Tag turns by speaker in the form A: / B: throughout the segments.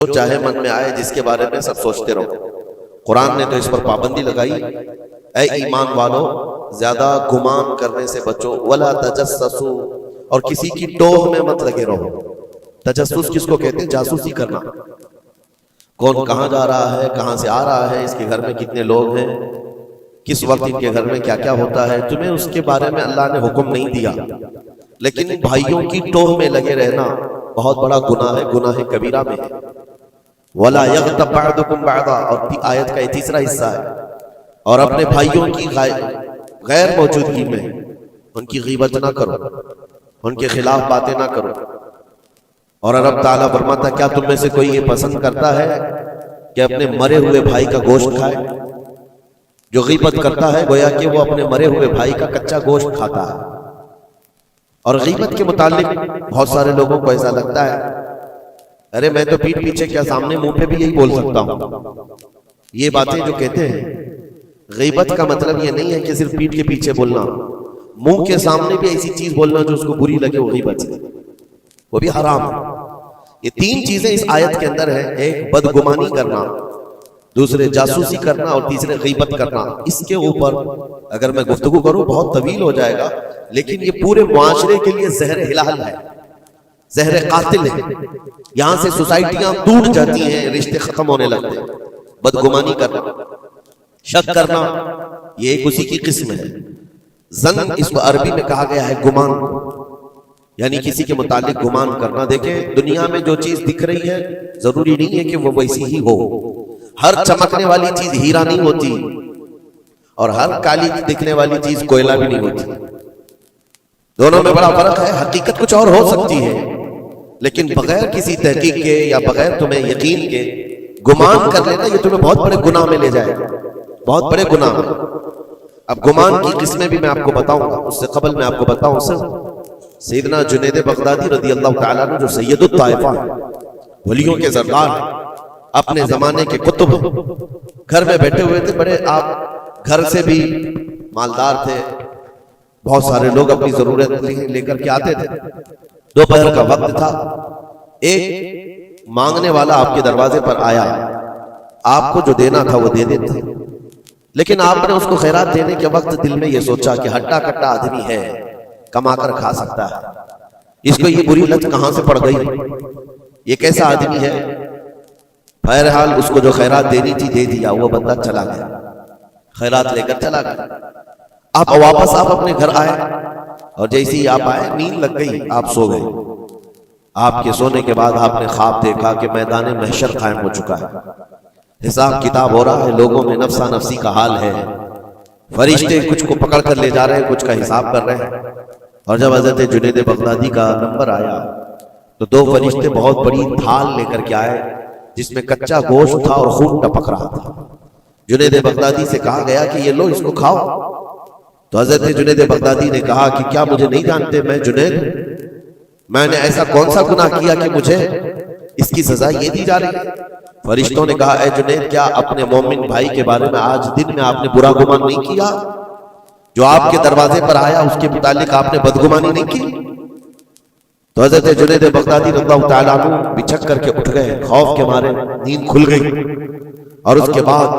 A: جو چاہے من میں آئے جس کے بارے میں سب سوچتے رہو. قرآن نے تو اس پر پابندی لگائی، اے ایمان والو زیادہ گمان کرنے سے بچو، ولا تجسسوا، اور کسی کی ٹوہ میں مت لگے رہو. تجسس کس کو کہتے ہیں؟ جاسوسی کرنا. کون کہاں جا رہا ہے، کہاں سے آ رہا ہے، اس کے گھر میں کتنے لوگ ہیں، کس وقت ان کے گھر میں کیا کیا ہوتا ہے، تمہیں اس کے بارے میں اللہ نے حکم نہیں دیا. لیکن بھائیوں کی ٹوہ میں لگے رہنا بہت بڑا گناہ ہے، گناہ کبیرہ میں ہے. وَلَا يَغْتَبْ بَعْضُكُمْ بَعْضًا، اور آیت کا یہ تیسرا حصہ ہے. اور اپنے بھائیوں کی غیر موجودگی میں ان کی غیبت نہ کرو، ان کے خلاف باتیں نہ کرو. اور رب تعالیٰ فرماتا کیا تم میں سے کوئی یہ پسند کرتا ہے کہ اپنے مرے ہوئے بھائی کا گوشت کھائے؟ جو غیبت کرتا ہے گویا کہ وہ اپنے مرے ہوئے بھائی کا کچا گوشت کھاتا ہے. اور غیبت کے متعلق بہت سارے لوگوں کو ایسا لگتا ہے ارے میں تو پیٹھ پیچھے کیا سامنے منہ پہ بھی یہی بول سکتا ہوں. یہ باتیں جو کہتے ہیں غیبت کا مطلب یہ نہیں ہے کہ صرف پیٹھ کے پیچھے بولنا، منہ کے سامنے بھی ایسی چیز بولنا جو اس کو بری لگے، وہ غیبت ہے، وہ بھی حرام ہے. یہ تین چیزیں اس آیت کے اندر ہیں، ایک بدگمانی کرنا، دوسرے جاسوسی کرنا، اور تیسرے غیبت کرنا. اس کے اوپر اگر میں گفتگو کروں بہت طویل ہو جائے گا، لیکن یہ پورے معاشرے کے لیے زہر ہلال ہے، زہر قاتل ہے. یہاں سے سوسائٹیاں ٹوٹ جاتی ہیں، رشتے ختم ہونے لگتے ہیں. بدگمانی کرنا، شک کرنا، یہ ایک اسی کی قسم ہے. ظن اس کو عربی میں کہا گیا ہے گمان، یعنی کسی کے متعلق گمان کرنا. دیکھیں دنیا میں جو چیز دکھ رہی ہے ضروری نہیں ہے کہ وہ ویسی ہی ہو. ہر چمکنے والی چیز ہیرا نہیں ہوتی، اور ہر کالی دکھنے والی چیز کوئلہ بھی نہیں ہوتی. دونوں میں بڑا فرق ہے. حقیقت کچھ اور ہو سکتی ہے، لیکن بغیر کسی تحقیق کے یا بغیر تمہیں یقین کے گمان کر لینا یہ تمہیں بہت بڑے گناہ میں لے جائے گا، بہت بڑے گناہ میں. اب گمان کی قسمیں بھی میں آپ کو بتاؤں گا، اس سے قبل میں آپ کو بتاؤں سیدنا جنید بغدادی رضی اللہ تعالیٰ عنہ جو سید الطائفہ ہیں، ولیوں کے سردار ہیں، اپنے زمانے کے قطب، گھر میں بیٹھے ہوئے تھے. بڑے آپ گھر سے بھی مالدار تھے، بہت سارے لوگ اپنی ضرورت لے کر کے آتے تھے. دوپہر کا وقت تھا، ایک مانگنے والا آپ کے دروازے پر آیا. آپ کو جو دینا تھا وہ دے دیتے، لیکن آپ نے اس کو خیرات دینے کے وقت دل میں یہ سوچا کہ ہٹا کٹا آدمی ہے، کما کر کھا سکتا ہے، اس کو یہ بری لت کہاں سے پڑ گئی، یہ کیسا آدمی ہے. بہرحال اس کو جو خیرات دینی تھی دے دیا، وہ بندہ چلا گیا، خیرات لے کر چلا گیا. آپ واپس اپنے گھر آئے، اور جیسے ہی آپ آئے نیند لگ گئی، آپ سو گئے. آپ کے سونے کے بعد آپ نے خواب دیکھا کہ میدان محشر قائم ہو چکا ہے، حساب کتاب ہو رہا ہے، لوگوں میں نفسا نفسی کا حال ہے، فرشتے کچھ کو پکڑ کر لے جا رہے ہیں، کچھ کا حساب کر رہے ہیں. اور جب حضرت جنید بغدادی کا نمبر آیا تو دو فرشتے بہت بڑی تھال لے کر کے آئے جس میں کچا گوشت تھا اور خون ٹپک رہا تھا. جنید بغدادی سے کہا گیا کہ یہ لو، اس کو کھاؤ. تو حضرت جنید بغدادی نے کہا کہ کیا مجھے نہیں جانتے؟ میں جنید، میں نے ایسا کون سا گناہ کیا کہ مجھے اس کی سزا یہ دی جا رہی ہے؟ فرشتوں نے کہا اے جنید، کیا اپنے مومن بھائی کے بارے میں آج دن میں آپ نے برا گمان نہیں کیا؟ جو آپ کے دروازے پر آیا اس کے متعلق آپ نے بدگمانی نہیں کی؟ تو حضرت جنید بغدادی رضی اللہ تعالیٰ عنہ بچھک کر کے اٹھ گئے، خوف کے مارے نیند کھل گئی. اور اس کے بعد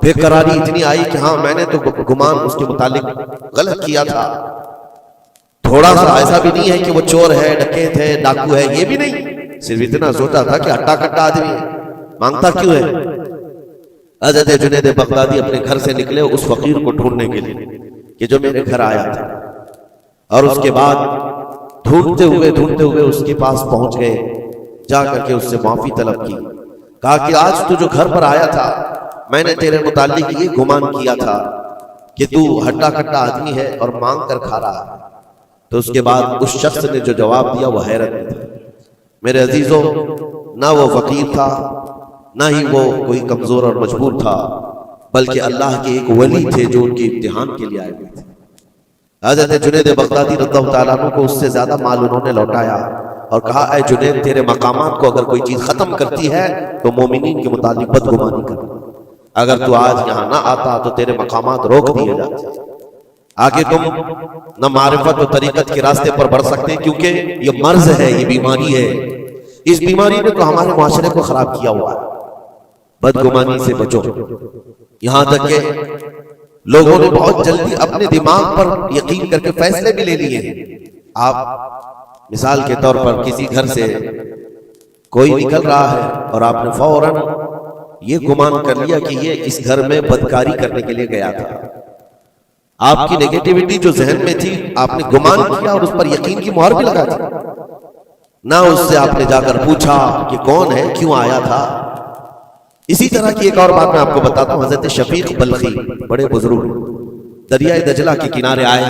A: بے قراری اتنی آئی کہ ہاں میں نے تو گمان اس کے متعلق غلط کیا تھا. تھوڑا سا ایسا بھی نہیں ہے کہ وہ چور ہے، ڈکیت ہے، ڈاکو ہے، یہ بھی نہیں، صرف اتنا سوچا تھا کہ ہٹا کٹا آدمی ہے، مانگتا کیوں ہے. حضرت جنید بغدادی اپنے گھر سے نکلے اس فقیر کو ڈھونڈنے کے لیے کہ جو میرے گھر آیا تھا. اور اس کے بعد ڈھونڈتے ہوئے اس کے پاس پہنچ گئے، جا کر کے اس سے معافی طلب کی. کہا کہ آج تو جو گھر پر آیا تھا میں نے تیرے متعلق یہ گمان کیا تھا کہ تو ہٹا کٹا آدمی ہے اور مانگ کر کھا رہا ہے. تو اس کے بعد اس شخص نے جو جواب دیا وہ حیرت میں تھا. میرے عزیزوں، نہ وہ فقیر تھا، نہ ہی وہ کوئی کمزور اور مجبور تھا، بلکہ اللہ کے ایک ولی تھے جو ان کے امتحان کے لیے آئے ہوئے تھے. حضرت جنید بغدادی رضی اللہ تعالیٰ عنہ کو اس سے زیادہ مال انہوں نے لوٹایا اور کہا اے جنید، تیرے مقامات کو اگر کوئی چیز ختم کرتی ہے تو مومنین کے متعلق بدگمانی کر. اگر تو آج یہاں نہ آتا تو تیرے مقامات روک دیے جاتے. آگے تم نہ معرفت و طریقت کے راستے پر بڑھ سکتے، کیونکہ یہ مرض ہے، یہ بیماری ہے. اس بیماری نے تو ہمارے معاشرے کو خراب کیا ہوا ہے. بدگمانی سے بچو. یہاں تک کہ لوگوں نے بہت جلدی اپنے دماغ پر یقین کر کے فیصلے بھی لے لیے ہیں. آپ مثال کے طور پر کسی گھر سے کوئی نکل رہا ہے اور آپ نے فوراً یہ گمان کر لیا کہ یہ اس گھر میں بدکاری کرنے کے لیے گیا تھا. آپ کی نیگیٹیوٹی جو ذہن میں تھی آپ نے گمان کیا اور اس پر یقین کی مہر بھی لگا دی. نہ اس سے آپ نے جا کر پوچھا کہ کون ہے, کیوں آیا تھا. اسی طرح کی ایک اور بات میں آپ کو بتاتا ہوں. حضرت شفیق بلخی بڑے بزرگ دریائے دجلہ کے کنارے آئے,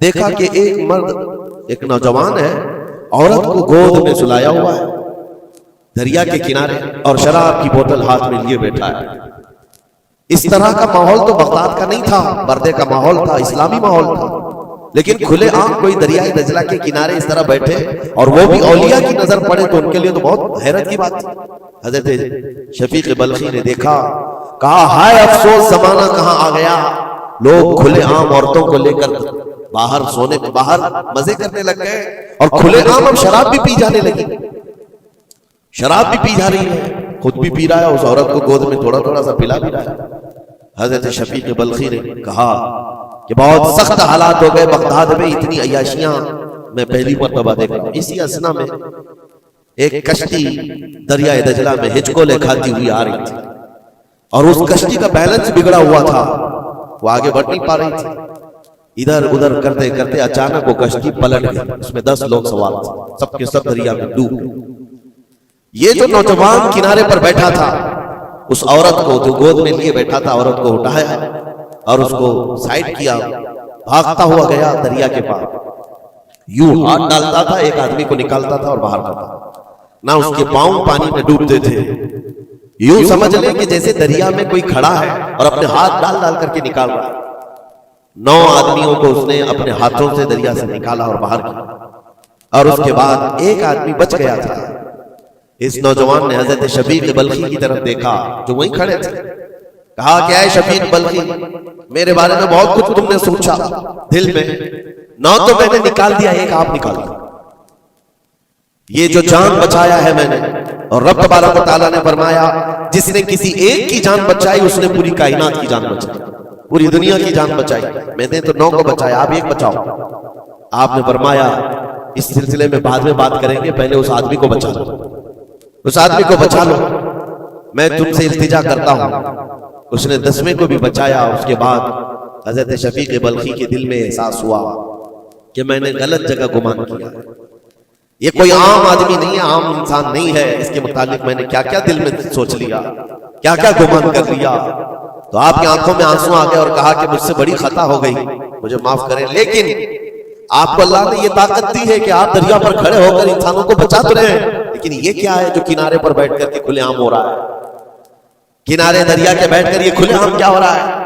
A: دیکھا کہ ایک مرد, ایک نوجوان ہے, عورت کو گود میں سلایا ہوا ہے دریا کے کنارے اور شراب کی بوتل ہاتھ میں لیے بیٹھا ہے. اس طرح کا ماحول تو بغداد کا نہیں تھا, پردے کا ماحول تھا, اسلامی ماحول تھا. لیکن کھلے عام کوئی دریائے دجلہ کے کنارے اس طرح بیٹھے اور وہ بھی اولیاء کی نظر پڑے تو ان کے لیے تو بہت حیرت کی بات تھی. حضرت شفیق بلخی نے دیکھا, کہا ہائے افسوس زمانہ کہاں آ گیا. لوگ کھلے عام عورتوں کو لے کر باہر سونے میں باہر مزے کرنے لگ گئے اور کھلے عام اب شراب بھی پی جانے لگی. شراب بھی پی جا رہی ہے, خود بھی پی رہا ہے, اس عورت کو گود میں تھوڑا تھوڑا سا پلا بھی رہا ہے. حضرت شفیق بلخی نے کہا کہ بہت سخت حالات ہو گئے بغداد میں, اتنی عیاشیاں میں پہلی مرتبہ دیکھ رہا ہوں. اسی اسنا میں ایک کشتی دریائے دجلہ میں ہچکولے کھاتی ہوئی آ رہی تھی اور اس کشتی کا بیلنس بگڑا ہوا تھا, وہ آگے بڑھ نہیں پا رہی تھی. ادھر ادھر کرتے کرتے اچانک وہ کشتی پلٹ گئی, اس میں 10 لوگ سوار تھے, سب کے سب دریا میں ڈوب. یہ جو نوجوان کنارے پر بیٹھا تھا اس عورت کو جو گود میں لیے بیٹھا تھا, عورت کو اٹھایا اور اس کو سائڈ کیا, بھاگتا ہوا گیا دریا کے پاس. یوں ہاتھ ڈالتا تھا, ایک آدمی کو نکالتا تھا اور باہر کرتا, نہ اس کے پاؤں پانی میں ڈوبتے تھے. یوں سمجھ لیں کہ جیسے دریا میں کوئی کھڑا ہے اور اپنے ہاتھ ڈال ڈال کر کے نکال رہا ہے. 9 آدمیوں کو اس نے اپنے ہاتھوں سے دریا سے نکالا اور باہر کیا, اور اس کے بعد ایک آدمی بچ گیا تھا. اس نوجوان نے حضرت شفیق بلخی کی طرف دیکھا جو وہیں کھڑے تھے, کہا کہ اے شفیق بلخی, میرے بارے میں بہت کچھ تم نے سوچا دل میں, 9 تو میں نے نکال دیا, ایک آپ نکال دیا. یہ جو جان بچایا ہے میں نے, اور رب تبارک و تعالیٰ نے فرمایا جس نے کسی ایک کی جان بچائی اس نے پوری کائنات کی جان بچائی, پوری دنیا کی جان بچائی. میں نے تو 9 کو بچایا, آپ ایک بچاؤ. آپ نے فرمایا اس سلسلے میں بعد میں بات کریں گے, پہلے اس آدمی کو بچا لو, اس آدمی کو بچا لو, میں تم سے التجا کرتا ہوں. اس نے 10ویں کو بھی بچایا. اس کے بعد حضرت شفیق بلخی کے دل میں احساس ہوا کہ میں نے غلط جگہ گمان کیا. یہ کوئی عام آدمی نہیں ہے, عام انسان نہیں ہے, اس کے متعلق میں نے کیا کیا دل میں سوچ لیا, کیا کیا گمان کر لیا. تو آپ کی آنکھوں میں آنسو آ گئے اور کہا کہ مجھ سے بڑی خطا ہو گئی, مجھے معاف کریں. لیکن آپ کو اللہ نے یہ طاقت دی ہے کہ آپ دریا پر کھڑے ہو کر انسانوں کو بچا تو رہے ہیں, لیکن یہ کیا ہے جو کنارے پر بیٹھ کر کے کھلے عام ہو رہا ہے, کنارے دریا کے بیٹھ کر یہ کھلے عام کیا ہو رہا ہے.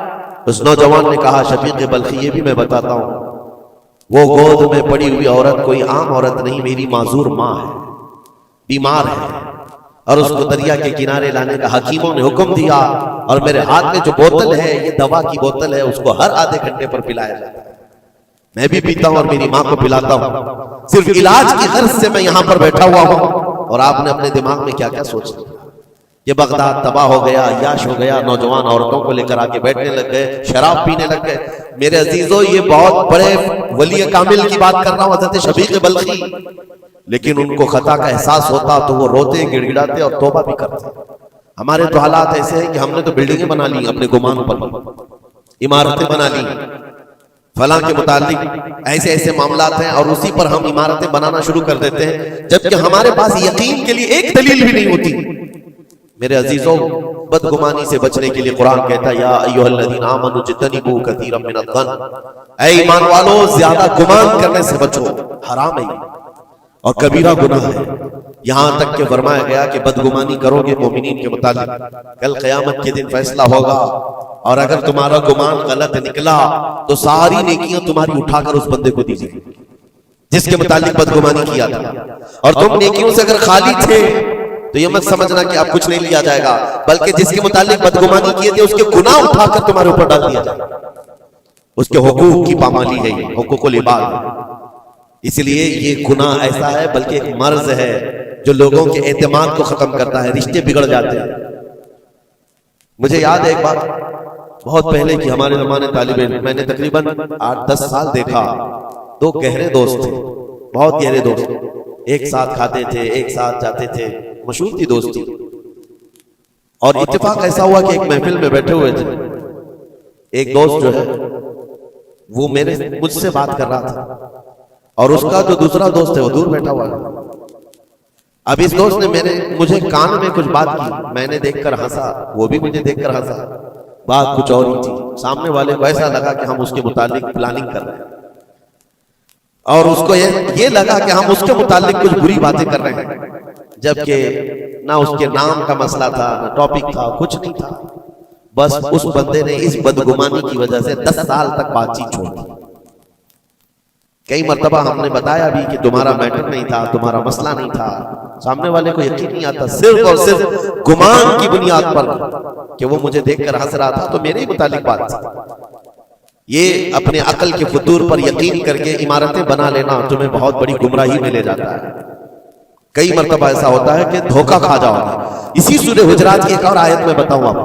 A: اس نوجوان نے کہا شفیق بلخی یہ بھی میں بتاتا ہوں, وہ گود میں پڑی ہوئی عورت کوئی عام عورت نہیں, میری معذور ماں ہے, بیمار ہے, اور اس کو دریا کے کنارے لانے کا حکیموں نے حکم دیا. اور میرے ہاتھ میں جو بوتل ہے یہ دوا کی بوتل ہے, اس کو ہر آدھے گھنٹے پر پلایا جاتا ہے. میں بھی پیتا ہوں اور میری ماں کو پلاتا ہوں. صرف علاج کی غرض سے میں یہاں پر بیٹھا ہوا ہوں. اور آپ نے اپنے دماغ میں کیا کیا سوچ لیا. یہ بغداد تباہ ہو گیا, عیاش ہو گیا, نوجوان عورتوں کو لے کر آ کے بیٹھنے لگ گئے, شراب پینے لگ گئے. میرے عزیزو یہ بہت بڑے ولی کامل کی بات کر رہا ہوں, حضرت شفیق بلخی. لیکن ان کو خطا کا احساس ہوتا تو وہ روتے, گڑ گڑاتے اور توبہ بھی کرتے. ہمارے تو حالات ایسے ہیں کہ ہم نے تو بلڈنگیں بنا لی اپنے گمان پر, عمارتیں بنا لی, فلاں کے متعلق ایسے ایسے معاملات ہیں, اور اسی پر ہم عمارتیں بنانا شروع کر دیتے ہیں, جبکہ ہمارے پاس یقین کے لیے ایک دلیل بھی نہیں ہوتی. میرے عزیزوں, بدگمانی سے بچنے کے لیے قرآن کہتا ہے یا ایھا الذین آمنوا اجتنبوا کثیرا من الظن, اے ایمان والو زیادہ گمان کرنے سے بچو, حرام ہے اور کبیرہ گناہ ہے. یہاں تک کہ فرمایا گیا کہ بدگمانی کرو گے مومنین کے متعلق, کل قیامت کے دن فیصلہ ہوگا, اور اگر تمہارا گمان غلط نکلا تو ساری نیکیاں تمہاری اٹھا کر اس بندے کو دی جائیں گی جس کے متعلق بدگمانی کیا تھا. اور تم نیکیوں سے اگر خالی تھے تو یہ مت سمجھنا کہ آپ کچھ نہیں لیا جائے گا, بلکہ جس کے متعلق بدگمانی کیے تھے اس کے گناہ اٹھا کر تمہارے اوپر ڈال دیا جائے گا. اس کے حقوق کی پامالی ہے, یہ حقوق العباد. اس لیے یہ گناہ ایسا ہے بلکہ ایک مرض ہے جو لوگوں کے اعتماد کو ختم کرتا ہے، رشتے بگڑ جاتے ہیں۔ مجھے یاد ہے ایک بات بہت پہلے کی، ہمارے زمانے طالب علم، میں نے تقریباً 8-10 سال دیکھا، دو گہرے دوست تھے، بہت گہرے دوست، ایک ساتھ کھاتے تھے، ایک ساتھ جاتے تھے، مشہور تھی دوستی۔ اور اتفاق ایسا ہوا کہ ایک محفل میں بیٹھے ہوئے تھے، ایک دوست جو ہے وہ مجھ سے بات کر رہا تھا، اور اس کا جو دوسرا دوست ہے وہ دور بیٹھا ہوا ہے۔ اب اس دوست نے مجھے کان میں کچھ بات کی، میں نے دیکھ کر ہنسا، وہ بھی مجھے دیکھ کر ہنسا، بات کچھ اور ہی تھی۔ سامنے والے کو ایسا لگا کہ ہم اس کے متعلق پلاننگ کر رہے ہیں، اور اس کو یہ لگا کہ ہم اس کے متعلق کچھ بری باتیں کر رہے ہیں، جبکہ نہ اس کے نام کا مسئلہ تھا، نہ ٹاپک تھا، کچھ نہیں تھا۔ بس اس بندے نے اس بدگمانی کی وجہ سے 10 سال تک بات چیت چھوڑ دی۔ کئی مرتبہ ہم نے بتایا بھی کہ تمہارا میٹر نہیں تھا، تمہارا مسئلہ نہیں تھا، سامنے والے کو یقین نہیں آتا، صرف اور صرف گمان کی بنیاد پر کہ وہ مجھے دیکھ کر ہنس رہا تھا تو میرے ہی متعلق بات تھی۔ یہ اپنے عقل کے فطور پر یقین کر کے عمارتیں بنا لینا تمہیں بہت بڑی گمراہی میں لے جاتا ہے۔ کئی مرتبہ ایسا ہوتا ہے کہ دھوکہ کھا جاؤ گے۔ اسی سورہ حجرات کی ایک اور آیت میں بتاؤں آپ،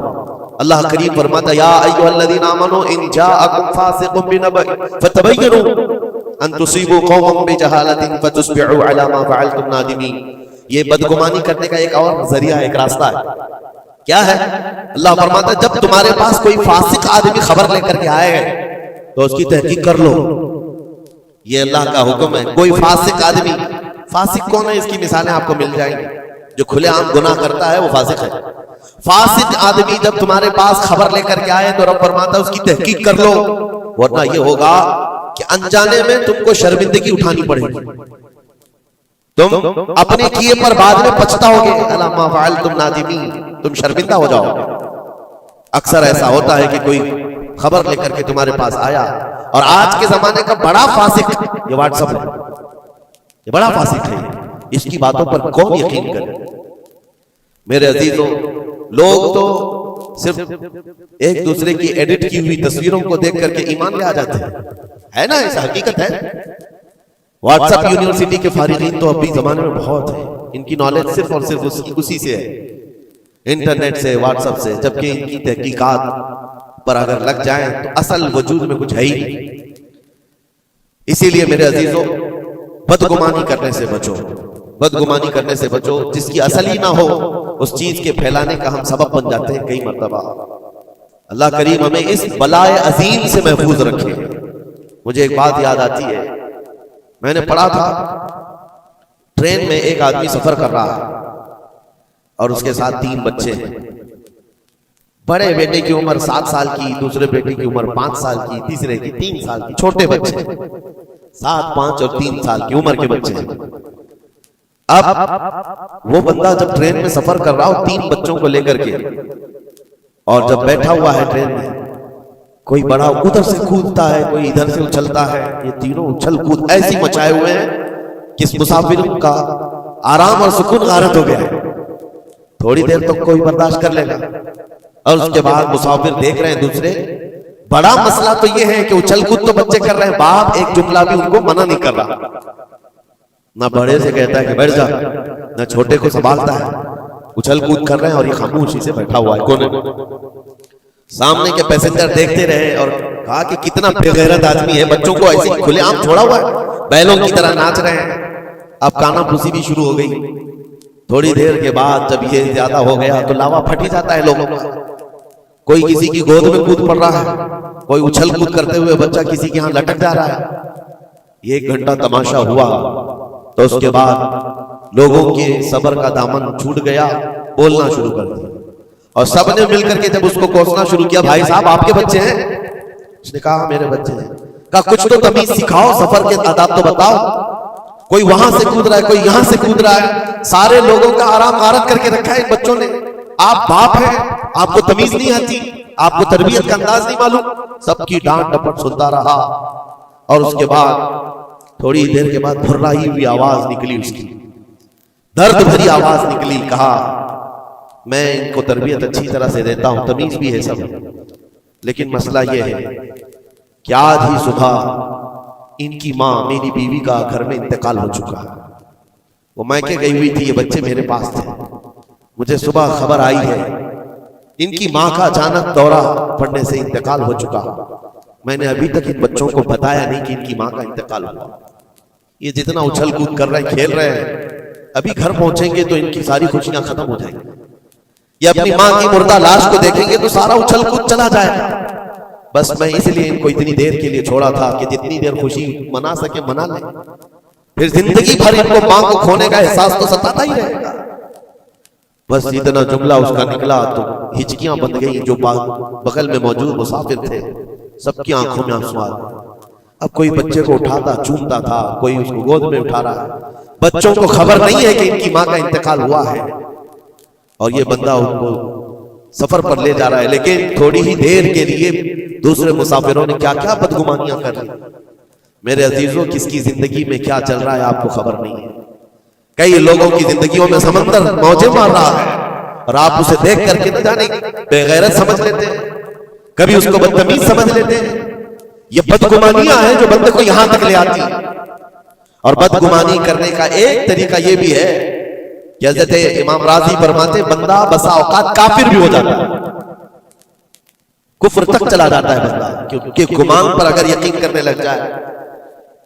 A: اللہ کریم فرماتا ہے، یا ایھا الذین آمنوا ان جاءکم فاسق بنبأ فتبینوا ان تصیبوا قوما بجہالۃ فتصبحوا علی ما فعلتم نادمین۔ یہ بدگمانی کرنے کا ایک اور ذریعہ، ایک راستہ ہے۔ کیا ہے؟ اللہ فرماتا ہے جب تمہارے پاس کوئی فاسق آدمی خبر لے کر کے آئے تو اس کی تحقیق کر لو۔ یہ اللہ کا حکم ہے۔ کوئی فاسق آدمی، فاسق کون ہے؟ اس کی مثالیں آپ کو مل جائیں گی۔ جو کھلے عام گناہ کرتا ہے وہ فاسق ہے۔ فاسق آدمی جب تمہارے پاس خبر لے کر کے آئے تو رب فرماتا ہے اس کی تحقیق کر لو، ورنہ یہ ہوگا کہ انجانے میں تم کو شرمندگی اٹھانی پڑے گی، تم اپنے کیے پر بعد میں پچھتاؤ گے، الا ما فعلتم نادمین، تم شرمندہ ہو جاؤ گے۔ اکثر ایسا ہوتا ہے کہ کوئی خبر لے کر کے تمہارے پاس آیا، اور آج کے زمانے کا بڑا فاسق یہ واٹس ایپ ہے، یہ بڑا فاسق ہے، اس کی باتوں پر کون یقین کرے؟ میرے عزیزوں، لوگ تو صرف ایک دوسرے کی ایڈٹ کی ہوئی تصویروں کو دیکھ کر کے ایمان لے آ جاتے ہیں، ہے نا؟ ایسا حقیقت ہے۔ واٹس ایپ یونیورسٹی کے فارغین تو ابھی زمانے میں بہت ہیں، ان کی نالج صرف اور صرف اسی سے ہے، انٹرنیٹ سے، واٹس ایپ سے، جبکہ ان کی تحقیقات پر اگر لگ جائیں تو اصل وجود میں کچھ ہے ہی نہیں۔ اسی لیے میرے عزیزوں، بدگمانی کرنے سے بچو، بدگمانی کرنے سے بچو، جس کی اصل ہی نہ ہو اس چیز کے پھیلانے کا ہم سبب بن جاتے ہیں کئی مرتبہ۔ اللہ کریم ہمیں اس بلائے عظیم سے محفوظ رکھے۔ مجھے ایک بات یاد آتی ہے، میں نے پڑھا تھا ٹرین میں ایک آدمی سفر کر رہا ہے اور اس کے ساتھ 3 بچے ہیں۔ بڑے بیٹے کی عمر 7 سال کی، دوسرے بیٹے کی عمر 5 سال کی، تیسرے کی 3 سال کی، چھوٹے بچے 7، 5 اور 3 سال کی عمر کے بچے ہیں۔ اب وہ بندہ جب ٹرین میں سفر کر رہا ہو 3 بچوں کو لے کر کے، اور جب بیٹھا ہوا ہے ٹرین میں، کوئی بڑا ادھر سے کودتا ہے، کوئی ادھر سے اچھلتا ہے، یہ تینوں اچھل کود ایسی مچائے ہوئے ہیں کہ اس مسافر کا آرام اور سکون غارت ہو گیا ہے۔ تھوڑی دیر تک کوئی برداشت کر لے گا، اور اس کے بعد مسافر دیکھ رہے ہیں دوسرے۔ بڑا مسئلہ تو یہ ہے کہ اچھل کود تو بچے کر رہے ہیں، باپ ایک جملہ بھی ان کو منع نہیں کر رہا، نہ بڑے سے کہتا ہے کہ بیٹھ جا، نہ چھوٹے کو سنبھالتا ہے، اچھل کود کر رہے ہیں اور یہ خاموشی سے بیٹھا ہوا ہے کونے۔ سامنے کے پیسنجر دیکھتے رہے اور کہا کہ کتنا بے غیرت آدمی ہے، بچوں کو ایسے کھلے عام چھوڑا ہوا ہے، بیلوں کی طرح ناچ رہے ہیں۔ اب کانا پھوسی بھی شروع ہو گئی۔ تھوڑی دیر کے بعد جب یہ زیادہ ہو گیا تو لاوا پھٹ ہی جاتا ہے لوگوں کا۔ کوئی کسی کی گود میں کود پڑ رہا ہے، کوئی اچھل کود کرتے ہوئے بچہ کسی کے ہاں لٹک جا رہا ہے۔ یہ 1 گھنٹہ تماشا ہوا تو اس کے بعد لوگوں کے صبر کا دامن چھوٹ گیا، بولنا شروع کر دیا، اور سب نے مل کر کے جب اس کو کوسنا شروع کیا، بھائی صاحب آپ کے بچے ہیں؟ اس نے کہا میرے بچے ہیں۔ کہا کچھ تو تمیز سکھاؤ، سفر کے آداب تو بتاؤ، کوئی وہاں سے کود رہا ہے، کوئی یہاں سے کود رہا ہے، سارے لوگوں کا آرام غارت کر کے رکھا ہے ان بچوں نے۔ آپ باپ ہیں، آپ کو تمیز نہیں آتی، آپ کو تربیت کا انداز نہیں معلوم۔ سب کی ڈانٹ ڈپٹ سنتا رہا، اور اس کے بعد تھوڑی دیر کے بعد بھرائی ہوئی آواز نکلی، اس کی درد بھری آواز نکلی۔ کہا میں ان کو تربیت اچھی طرح سے دیتا ہوں، تمیز بھی ہے سب، لیکن مسئلہ یہ ہے کہ آج ہی صبح ان کی ماں، میری بیوی کا گھر میں انتقال ہو چکا ہے۔ وہ میکے گئی ہوئی تھی، یہ بچے میرے پاس تھے، مجھے صبح خبر آئی ہے ان کی ماں کا اچانک دورہ پڑنے سے انتقال ہو چکا، میں نے ابھی تک ان بچوں کو بتایا نہیں کہ ان کی ماں کا انتقال ہوا۔ یہ جتنا اچھل کود کر رہے ہیں، کھیل رہے ہیں، ابھی گھر پہنچیں گے تو ان کی ساری خوشیاں ختم ہو جائیں گی۔ یہ اپنی ماں کی مردہ لاش کو دیکھیں گے تو سارا اچھل کود چلا جائے گا۔ بس میں اس لیے ان کو اتنی دیر کے لیے چھوڑا تھا کہ جتنی دیر خوشی منا سکے منا لیں، پھر زندگی بھر ان کو ماں کو کھونے کا احساس تو ستاتا ہی رہے گا۔ بس اتنا جملہ اس کا نکلا تو ہچکیاں بند گئی، جو بغل میں موجود مسافر تھے سب کی آنکھوں میں آنسو آ گئے۔ اب کوئی بچے کو اٹھاتا چومتا تھا، کوئی اس کو گود میں اٹھا رہا ہے، بچوں کو خبر نہیں ہے کہ ان کی ماں کا انتقال ہوا ہے، اور یہ بندہ ان کو سفر پر لے جا رہا ہے، لیکن تھوڑی ہی دیر کے لیے دوسرے مسافروں نے کیا کیا بدگمانیاں کر لی۔ میرے عزیزوں، کس کی زندگی میں کیا چل رہا ہے آپ کو خبر نہیں ہے۔ کئی لوگوں کی زندگیوں میں سمندر موجیں مار رہا ہے، اور آپ اسے دیکھ کر کے نہ جانے بے غیرت سمجھ لیتے ہیں، کبھی اس کو بدتمیز سمجھ لیتے ہیں۔ یہ بدگمانیاں ہیں جو بندے کو یہاں تک لے آتی ہیں۔ اور بدگمانی کرنے کا ایک طریقہ یہ بھی ہے کہ حضرت امام راضی فرماتے بندہ بسا اوقات کافر بھی ہو جاتا ہے، کفر تک چلا جاتا ہے بندہ، کیونکہ گمان پر اگر یقین کرنے لگ جائے۔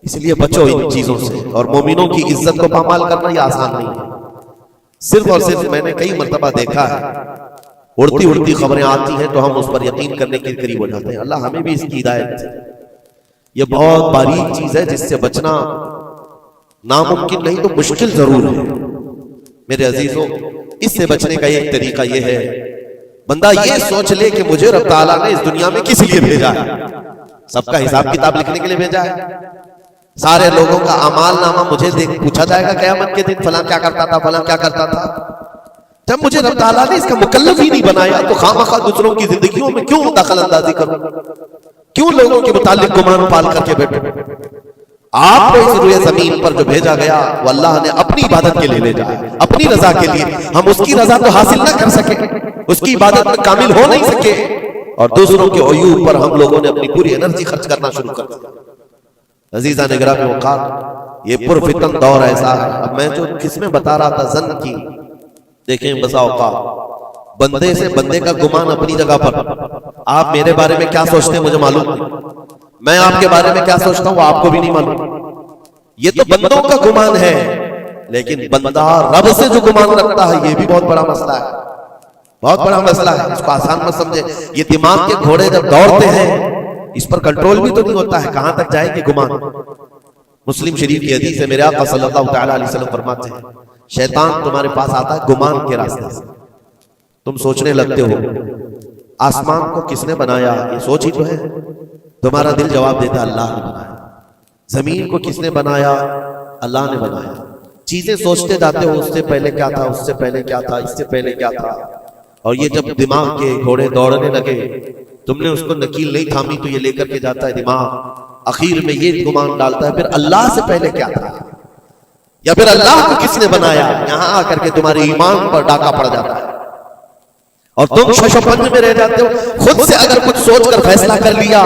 A: اس لیے بچو ان چیزوں سے، اور مومنوں کی عزت کو پامال کرنا یہ آسان نہیں ہے۔ صرف اور صرف میں نے کئی مرتبہ دیکھا ہے، اڑتی خبریں آتی ہیں تو ہم اس پر یقین کرنے کے قریب ہو جاتے ہیں۔ اللہ ہمیں بھی اس کی ہدایت۔ یہ بہت باریک چیز ہے جس سے بچنا ناممکن نہیں تو مشکل ضرور ہے۔ میرے عزیزوں، اس سے بچنے کا ایک طریقہ یہ ہے، بندہ یہ سوچ لے کہ مجھے رب تعالیٰ نے اس دنیا میں کس لیے بھیجا ہے۔ سب کا حساب کتاب لکھنے کے لیے بھیجا ہے، سارے لوگوں کا اعمال نامہ مجھے پوچھا جائے گا قیامت کے دن، فلاں کیا کرتا تھا، فلاں کیا کرتا تھا۔ جب مجھے رب تعالیٰ نے اس کا مکلف ہی نہیں بنایا تو خواہ دوسروں کی زندگیوں میں کیوں دخل اندازی کروں، کیوں لوگوں کے متعلق گمان پال کر کے بیٹھوں۔ آپ کو اس روئے زمین پر جو بھیجا گیا وہ اللہ نے اپنی عبادت کے لیے بھیجا ہے، اپنی رضا کے لیے۔ ہم اس کی رضا تو حاصل نہ کر سکے، اس کی عبادت میں کامل ہو نہیں سکے، اور دوسروں کے عیوب پر ہم لوگوں نے اپنی پوری انرجی خرچ کرنا شروع کر دیا۔ عزیزان گرامی وقار، یہ پرفتن دور ایسا ہے۔ اب میں جو قسمیں بتا رہا تھا زن کی، دیکھیں بسا اوقات بندے سے بندے کا گمان اپنی جگہ پر، آپ میرے بارے میں کیا سوچتے ہیں مجھے معلوم نہیں، میں آپ کے بارے میں کیا سوچتا ہوں وہ آپ کو بھی نہیں معلوم۔ یہ تو بندوں کا گمان ہے، لیکن بندہ رب سے جو گمان رکھتا ہے یہ بھی بہت بڑا مسئلہ ہے، بہت بڑا مسئلہ ہے۔ اس کو آسان مت سمجھے۔ یہ دماغ کے گھوڑے جب دوڑتے ہیں اس پر کنٹرول بھی تو نہیں ہوتا ہے، کہاں تک جائے گی گمان۔ مسلم شریف کی حدیث ہے، میرے آقا صلی اللہ تعالی علیہ وسلم فرماتے ہیں شیطان تمہارے پاس آتا ہے گمان کے راستے سے، تم سوچنے لگتے ہو آسمان کو کس نے بنایا، یہ سوچ ہی تو ہے، تمہارا دل جواب دیتا اللہ نے بنایا۔ زمین کو کس نے بنایا، اللہ نے بنایا۔ چیزیں سوچتے جاتے ہو اس سے پہلے کیا تھا، اس سے پہلے کیا تھا، اس سے پہلے کیا تھا، اور یہ جب دماغ کے گھوڑے دوڑنے لگے تم نے اس کو نکیل نہیں تھامی تو یہ لے کر کے جاتا ہے دماغ، اخیر میں یہ گمان ڈالتا ہے پھر اللہ سے پہلے کیا تھا، یا پھر اللہ کو کس نے بنایا۔ یہاں آ کر کے تمہارے ایمان پر ڈاکہ پڑ جاتا ہے اور تم شش و پنج میں رہ جاتے ہو۔ خود سے اگر کچھ سوچ کر فیصلہ کر لیا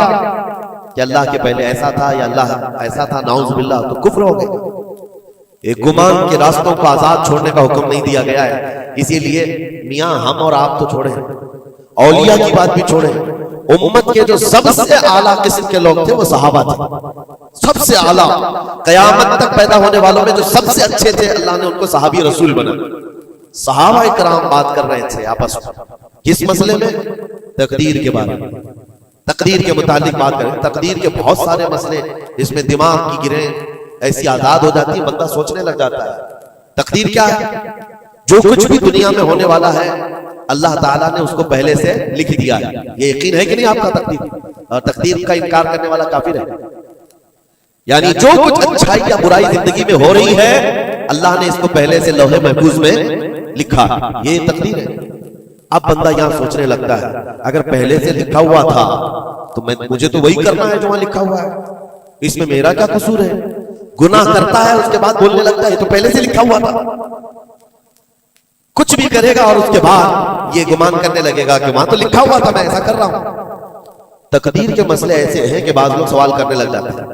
A: کہ اللہ کے پہلے ایسا تھا یا اللہ ایسا تھا، نعوذ باللہ، تو کفر ہو گئے۔ ایک گمان کے راستوں کو آزاد چھوڑنے کا حکم نہیں دیا گیا ہے۔ اسی لیے میاں ہم اور آپ تو چھوڑیں، اولیاء کی بات بھی چھوڑیں، امت کے جو سب سے اعلیٰ قسم کے لوگ تھے وہ صحابہ تھے، سب سے اعلیٰ، قیامت تک پیدا ہونے والوں میں جو سب سے اچھے تھے اللہ نے ان کو صحابی رسول بنا۔ صحابہ کرام بات کر رہے تھے آپس میں کس مسئلے میں؟ تقدیر کے بارے میں، تقدیر کے متعلق بات کریں۔ تقدیر کے بہت سارے مسئلے جس میں دماغ کی گرہیں ایسی آزاد ہو جاتی ہے، بندہ سوچنے لگ جاتا ہے۔ تقدیر کیا ہے؟ جو کچھ بھی دنیا میں ہونے والا ہے اللہ تعالیٰ نے اس کو پہلے سے لکھ دیا ہے۔ یہ یقین ہے کہ نہیں آپ کا تقدیر؟ اور تقدیر کا انکار کرنے والا کافر ہے۔ یعنی جو کچھ اچھائی یا برائی زندگی میں ہو رہی ہے اللہ نے اس کو پہلے سے لوح محفوظ میں لکھا، یہ تقدیر ہے۔ اب بندہ یہاں سوچنے لگتا ہے اگر پہلے سے لکھا ہوا تھا تو مجھے تو وہی کرنا ہے جو وہاں لکھا ہوا ہے، اس میں میرا کیا قصور ہے؟ گناہ کرتا ہے اس کے بعد بولنے لگتا ہے تو پہلے سے لکھا ہوا تھا۔ کچھ بھی کرے گا اور اس کے بعد یہ گمان کرنے لگے گا کہ وہاں تو لکھا ہوا تھا میں ایسا کر رہا ہوں۔ تقدیر کے مسئلے ایسے ہیں کہ بعض لوگ سوال کرنے لگ جاتے ہیں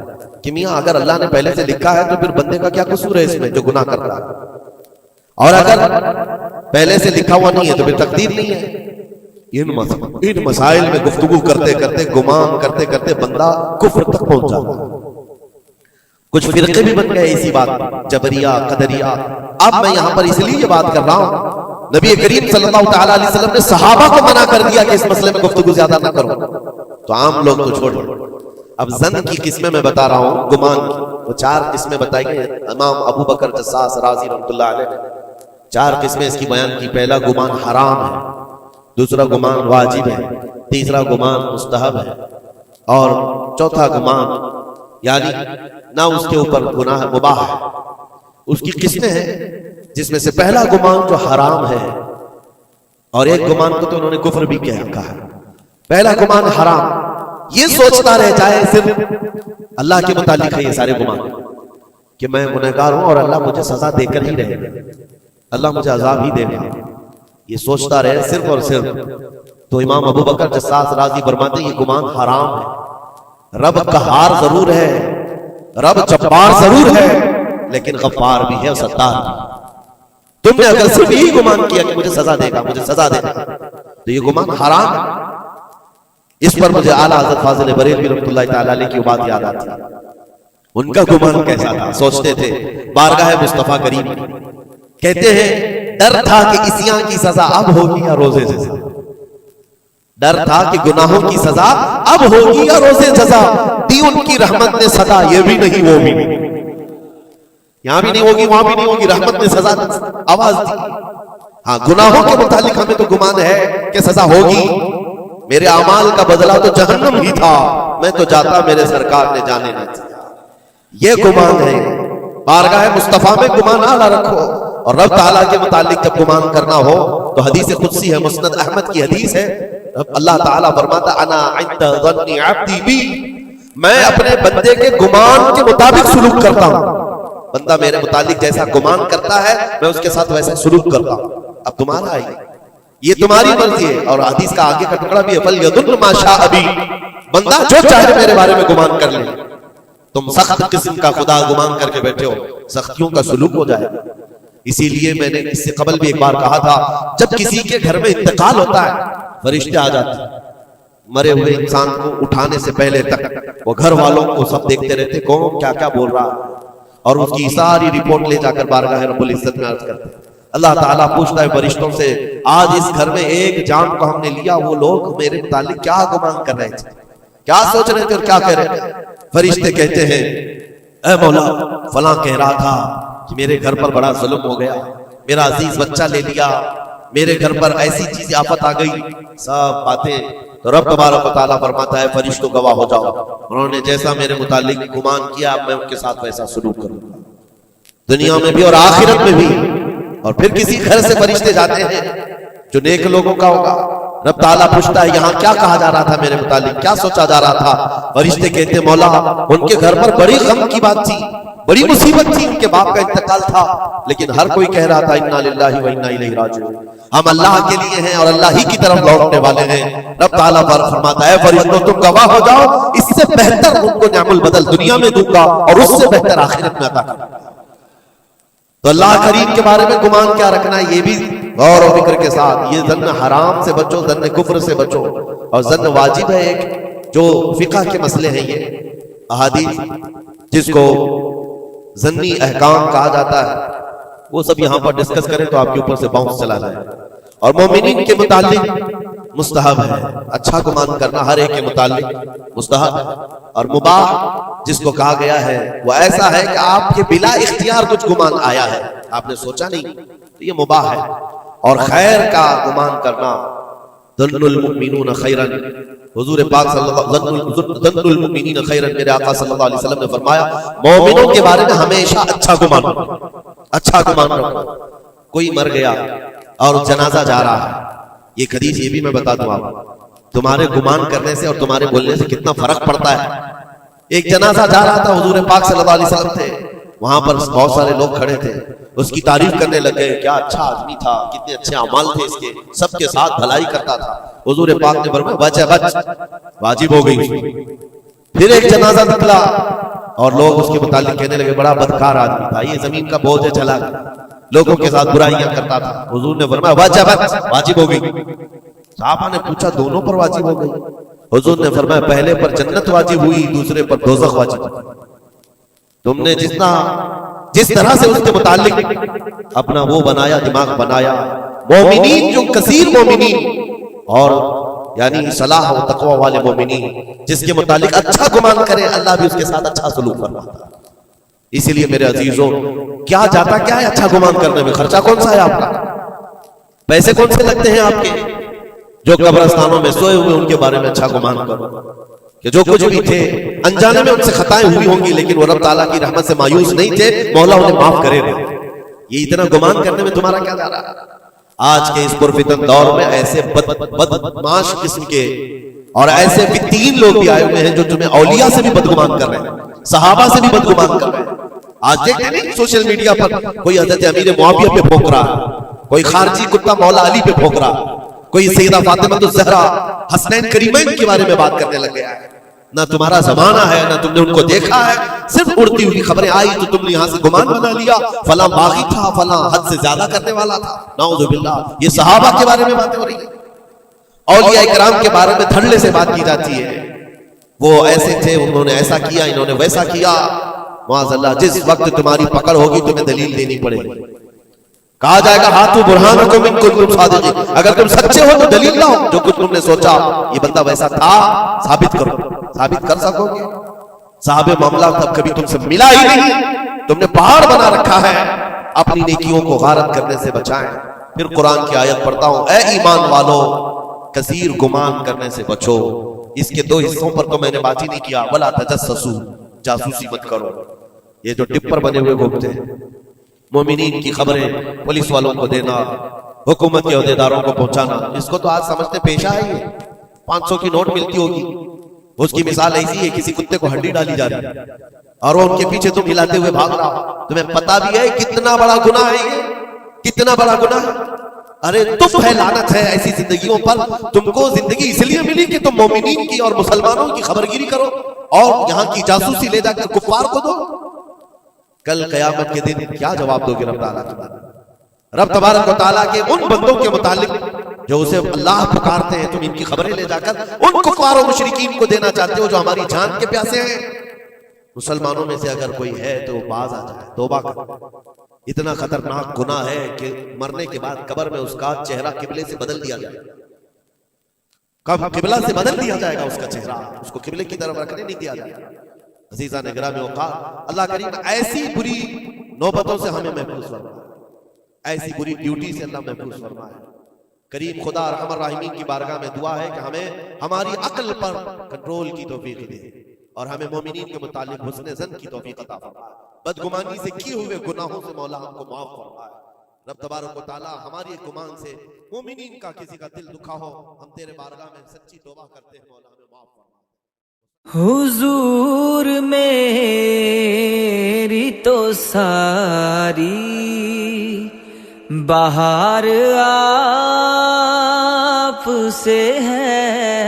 A: کہ میاں اگر اللہ نے پہلے سے لکھا ہے تو پھر بندے کا کیا قصور ہے اس میں جو گناہ کر رہا ہے؟ اور اگر پہلے سے لکھا ہوا نہیں ہے تو پھر تقدیر نہیں ہے. ان مسائل میں گفتگو کرتے کرتے گمان کرتے کرتے بندہ کفر تک پہنچ جاتا ہے. کچھ فرقے بھی بن گئے اسی بات جبریہ قدریہ. اب میں یہاں پر اس لیے یہ بات کر رہا ہوں نبی کریم صلی اللہ تعالی علیہ وسلم نے صحابہ کو منع کر دیا کہ اس مسئلے میں گفتگو زیادہ نہ کرو, تو عام لوگ تو چھوڑ. اب زن کی قسمیں میں بتا رہا ہوں, گمان کی وہ 4 قسمیں بتائی گئی. امام ابو بکر جساس رازی رحمۃ اللہ علیہ نے 4 قسمیں اس کی بیان کی. پہلا گمان حرام ہے, دوسرا گمان واجب ہے, تیسرا گمان مستحب ہے, اور چوتھا گمان یعنی نہ اس کے اوپر گناہ مباح ہے. اس کی قسمیں ہیں جس میں سے پہلا گمان جو حرام ہے, اور ایک گمان کو تو انہوں نے کفر بھی کہا ہے. پہلا گمان حرام, یہ سوچتا رہ جائے صرف اللہ کے متعلق ہے یہ سارے گمان کہ میں گنہگار ہوں اور اللہ مجھے سزا دے کر ہی رہے گا, اللہ مجھے عذاب ہی دے گا, یہ سوچتا رہے صرف اور صرف, تو امام ابو بکر جساس رازی فرماتے ہیں یہ گمان حرام ہے. رب قہار ضرور ہے, رب جبار ضرور ہے, لیکن غفار بھی ہے اور ستار بھی. تم نے اگر صرف یہی گمان کیا کہ مجھے سزا دے گا مجھے سزا دے گا, تو یہ گمان حرام ہے. اس پر مجھے اعلیٰ حضرت فاضل بریلوی رحمۃ اللہ تعالی علیہ کی بات یاد آتی ہے. ان کا گمان کیسا تھا, سوچتے تھے بارگاہ مصطفیٰ کریم, کہتے ہیں ڈر تھا کہ عصیاں کی سزا اب ہوگی یا روزے جزا. ڈر تھا کہ گناہوں کی سزا اب ہوگی یا روزے جزا. دی ان کی رحمت نے سزا, یہ بھی نہیں وہ بھی نہیں, یہاں بھی نہیں ہوگی وہاں بھی نہیں ہوگی, رحمت نے سزا آواز دی. ہاں گناہوں کے متعلق ہمیں تو گمان ہے کہ سزا ہوگی. میرے اعمال کا بدلہ تو جہنم ہی تھا, میں تو جاتا میرے سرکار نے جانے نہ دیا. یہ گمان ہے. بارگاہ مصطفیٰ میں گمان اعلیٰ رکھو, اور رب تعالیٰ کے متعلق جب گمان کرنا ہو تو حدیث قدسی ہے, مسند احمد کی حدیث ہے. اللہ تعالیٰ فرماتا انا عند ظن عبدی بی, میں اپنے بندے کے گمان کے مطابق سلوک کرتا ہوں. بندہ میرے متعلق جیسا گمان کرتا ہے میں اس کے ساتھ ویسا سلوک کرتا ہوں. اب تمہارا ہے, یہ تمہاری مرضی ہے. اور حدیث کا آگے کا ٹکڑا بھی ہے فَلْيَظُنُّ مَا شَاءَ بِي, بندہ جو چاہے میرے بارے میں گمان کر لے. تم سخت قسم کا خدا گمان کر کے بیٹھے ہو, سختیوں کا سلوک ہو جائے. اسی لیے میں نے اس سے قبل بھی ایک بار کہا تھا, جب کسی کے گھر میں انتقال ہوتا ہے فرشتے آ جاتے ہیں, مرے ہوئے انسان کو اٹھانے سے پہلے تک وہ گھر والوں کو سب دیکھتے رہتے کون کیا کیا بول رہا, اور اس کی ساری رپورٹ لے جا کر بارگاہ رب العزت میں عرض کرتے ہیں. اللہ تعالیٰ پوچھتا ہے فرشتوں سے, آج اس گھر میں ایک جان کو ہم نے لیا, وہ لوگ میرے متعلق کیا گمان کر رہے تھے, کیا سوچ رہے تھے اور کیا کہہ رہے تھے. فرشتے کہتے ہیں اے مولا فلاں کہہ رہا تھا کہ میرے گھر پر بڑا ظلم ہو گیا, میرا عزیز بچہ لے لیا, میرے گھر پر ایسی چیز آفت آ گئی, سب باتیں. تو رب تبارک و تعالیٰ فرماتا ہے فرشتوں گواہ ہو جاؤ, انہوں نے جیسا میرے متعلق گمان کیا میں ان کے ساتھ ویسا سلوک کروں گا, دنیا میں بھی اور آخرت میں بھی. اور پھر کسی گھر سے فرشتے جاتے ہیں جو نیک لوگوں کا ہوگا, رب تعالیٰ پوچھتا ہے یہاں کیا کہا جا رہا تھا میرے متعلق, کیا سوچا جا رہا تھا. فرشتے کہتے ہیں مولا ان کے گھر پر بڑی غم کی بات تھی, بڑی مصیبت تھی, ان کے باپ کا انتقال تھا, لیکن ہر کوئی کہہ رہا تھا انا للہ و انا الیہ راجعون, ہم اللہ کے لیے ہیں اور اللہ ہی کی طرف لوٹنے والے ہیں. رب تعالیٰ فرماتا ہے فرشتوں تم گواہ ہو جاؤ, اس سے بہتر ان کو نعم البدل دنیا میں دوں گا اور اس سے بہتر آخرت میں عطا کروں گا. تو اللہ کریم کے بارے میں گمان کیا رکھنا ہے, یہ بھی غور و فکر کے ساتھ. یہ ظن حرام سے بچو, ظن کفر سے بچو, اور ظن واجب ہے ایک جو فقہ کے مسئلے ہیں. یہ احادیث جس کو ظنی احکام کہا جاتا ہے وہ سب یہاں پر ڈسکس کریں تو آپ کے اوپر سے باؤنس چلا جائے. اور مومنین کے متعلق مستحب ہے, اچھا گمان کرنا ہر ایک کے متعلق مستحب ہے. اور مباح جس کو کہا گیا ہے وہ ایسا ہے کہ آپ کے بلا اختیار کچھ گمان آیا ہے, آپ نے سوچا نہیں, تو یہ مباح ہے. اور خیر کا گمان کرنا, ظن المؤمنون خیرا, حضور پاک صلی اللہ ظن المؤمنین خیرا, میرے آقا صلی اللہ علیہ وسلم نے فرمایا مومنوں کے بارے میں ہمیشہ اچھا گمان رکھو, اچھا گمان رکھو. کوئی مر گیا اور جنازہ جا رہا ہے, یہ حدیث یہ بھی میں بتا دوں آپ, تمہارے گمان کرنے سے اور تمہارے بولنے سے کتنا فرق پڑتا ہے. ایک جنازہ جا رہا تھا, حضور پاک صلی اللہ علیہ وسلم تھے, وہاں پر بہت سارے لوگ کھڑے تھے, اس کی تعریف کرنے لگے, کیا اچھا آدمی تھا, کتنے اچھے اعمال تھے اس کے, سب کے ساتھ بھلائی کرتا تھا. حضور پاک نے فرمایا بچ واجب ہو گئی. پھر ایک جنازہ نکلا اور لوگ اس کے متعلق کہنے لگے بڑا بدکار آدمی تھا, یہ زمین کا بوجھ ہے چلا گیا. لوگوں کے ساتھ برائیاں کرتا تھا. حضور نے فرمایا واجبت، واجب ہو گئی. صحابہ نے پوچھا دونوں پر واجب ہو گئی؟ حضور نے فرمایا پہلے پر جنت واجب ہوئی، دوسرے پر دوزخ واجب ہوئی. تم نے جس طرح سے اس کے متعلق اپنا وہ بنایا، دماغ بنایا. مومنین جو کثیر مومنین اور یعنی صلاح و تقوی والے مومنین جس کے متعلق اچھا گمان کرے، اللہ بھی اس کے ساتھ اچھا سلوک فرماتا ہے. اسی لیے میرے عزیزوں، کیا جاتا کیا ہے اچھا گمان کرنے میں؟ خرچہ کون سا ہے آپ کا؟ پیسے کون سے لگتے ہیں آپ کے؟ جو قبرستانوں میں سوئے ہوئے ان کے بارے میں اچھا گمان کرو کہ جو کچھ بھی تھے انجانے میں ان سے خطائیں ہوئی ہوں گی، لیکن وہ رب تعالیٰ کی رحمت سے مایوس نہیں تھے، مولا انہیں معاف کرے گا. یہ اتنا گمان کرنے میں تمہارا کیا جا رہا ہے؟ آج کے اس پرفتن دور میں ایسے بدمعاش قسم کے اور ایسے فتین لوگ بھی آئے ہوئے ہیں جو تمہیں اولیاء سے بھی بدگمان کر رہے ہیں، صحابہ سے بھی بدگمان کر رہے ہیں. آج دیکھتے نہیں سوشل میڈیا پر کوئی حضرت امیر معاویہ پہ بھونک رہا ہے، کوئی خارجی کتا مولا علی پہ بھونک رہا ہے، کوئی سیدہ فاطمہ الزہرا حسنین کریمین کے بارے میں بات کرنے لگ گیا ہے. نہ تمہارا زمانہ ہے، نہ تم نے ان کو دیکھا ہے، صرف اڑتی ہوئی خبریں آئی تو تم نے یہاں سے گمان بنا لیا فلاں باغی تھا، فلاں حد سے زیادہ کرنے والا تھا. نعوذ باللہ. یہ صحابہ کے بارے میں باتیں ہو رہی ہیں، اولیاء اکرام کے بارے میں دھڑلے سے بات کی جاتی ہے. وہ ایسے تھے، انہوں نے ایسا کیا، انہوں نے ویسا کیا. معاذ اللہ، جس وقت تمہاری پکڑ ہوگی تمہیں دلیل دینی پڑے گی. کہا جائے گا ہاتھوں برہانکم ان کنتم صادقین، اگر تم سچے ہو تو دلیل لاؤ. جو کچھ تم نے سوچا یہ بندہ ویسا تھا، ثابت کرو. ثابت کر سکو گے؟ صاحب معاملہ تب کبھی تم سے ملا ہی نہیں، تم نے پہاڑ بنا رکھا ہے. اپنی نیکیوں کو غارت کرنے سے بچائیں. پھر قرآن کی آیت پڑھتا ہوں، اے ایمان والو کثیر گمان کرنے سے بچو. اس کے دو حصوں پر تو میں نے بات ہی نہیں کیا. ولا تجسسوا، جاسوسی مت کرو. یہ جو ٹپر بنے ہوئے گھومتے ہیں، مومنین کی خبریں پولیس والوں کو دینا، حکومت کے عہدیداروں کو پہنچانا، اس کو تو آج سمجھتے پیشہ ہے. یہ 500 کی نوٹ ملتی ہوگی، اس کی مثال ایسی ہے کسی کتے کو ہڈی ڈالی جا رہی ہے اور وہ ان کے پیچھے تم ہلاتے ہوئے بھاگ رہا. تمہیں پتا بھی ہے کتنا بڑا گناہ ہے یہ، کتنا بڑا گناہ ہے. ارے تم ہے، لعنت ہے ایسی زندگیوں پر. تم کو زندگی اس لیے ملی کہ تم مومنین کی اور مسلمانوں کی خبرگیری کرو اور یہاں کی جاسوسی لے جا کر کفار کو دو. کل قیامت کے دن کیا جواب دو گے رب تعالیٰ کے بارے میں؟ رب تبارک و تعالیٰ کے ان بندوں کے متعلق جو اسے اللہ پکارتے ہیں، تم ان کی خبریں لے جا کر ان کفار و مشرکین کو دینا چاہتے ہو جو ہماری جان کے پیاسے ہیں. مسلمانوں میں سے اگر کوئی ہے تو باز آ جائے، توبہ کر. اتنا خطرناک گناہ ہے کہ مرنے کے بعد قبر میں اس کا چہرہ قبلے سے بدل دیا جائے. کب قبلہ سے بدل دیا جائے گا اس کا چہرہ، اس کو قبلے کی طرف رکھنے نہیں دیا جائے گا. عزیزان گرامی اوقات، اللہ کریم ایسی بری نوبتوں سے ہمیں محفوظ فرمائے، ایسی بری ڈیوٹی سے اللہ محفوظ فرمائے. کریم خدا ارحم الراحمین کی بارگاہ میں دعا ہے کہ ہمیں ہماری عقل پر کنٹرول کی توفیق دے اور ہمیں مومنین کے متعلق حسن ظن کی توفیق عطا فرمائے. بدگمانی سے کیے ہوئے گناہوں سے مولا ہم کو معاف فرمائے. رب تبارک و تعالی ہماری گمان سے مومنین کا کسی کا دل دکھا ہو، ہم تیرے بارگاہ میں سچی توبہ کرتے ہیں، مولا ہمیں معاف فرمائے.
B: حضور میری تو ساری بہار آپ سے ہے،